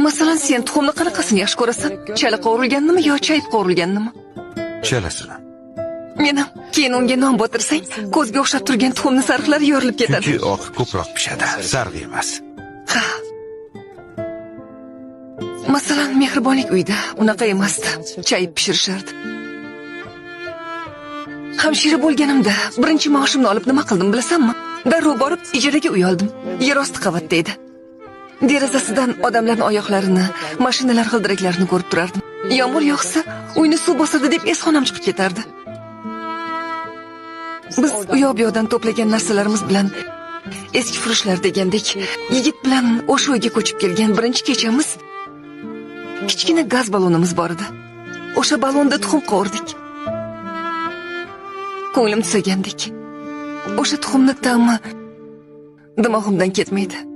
Masalan, sen tuxumni qanaqasini yaxshi ko'rasan? Chala qovurilganimi yo chayib qovurilganimi? Chalasini. Meni keyin unga non botirsang, ko'zga o'xshab turgan tuxumni sariqlari yorilib ketadi. Chunki oq ko'proq pishadi, sarg'i emas. Ha. Masalan, mehribonlik uyida unaqa emasdi. Chayib pishirishardi. Hamshira bo'lganimda birinchi maoshimni olib nima qildim bilasanmi? Darrov borib ijaraga uy oldim. Yer osti qavatda edi. Derazasidan odamlarning oyoqlarini, mashinalar g'ildiraklarini ko'rib turardim. Yomg'ir yog'sa, uyni suv bosadi deb esxonam chiqib ketardi. Biz u yoq bu yoqdan to'plagan narsalarimiz bilan eski furushlar degandek, yigit bilan o'sha uyga ko'chib kelgan birinchi kechamiz kichkina gaz ballonimiz bor edi. O'sha ballonda tuxum qovurdik. Ko'nglim tusagandek. O'sha tuxumni ta'mi dimog'imdan ketmaydi.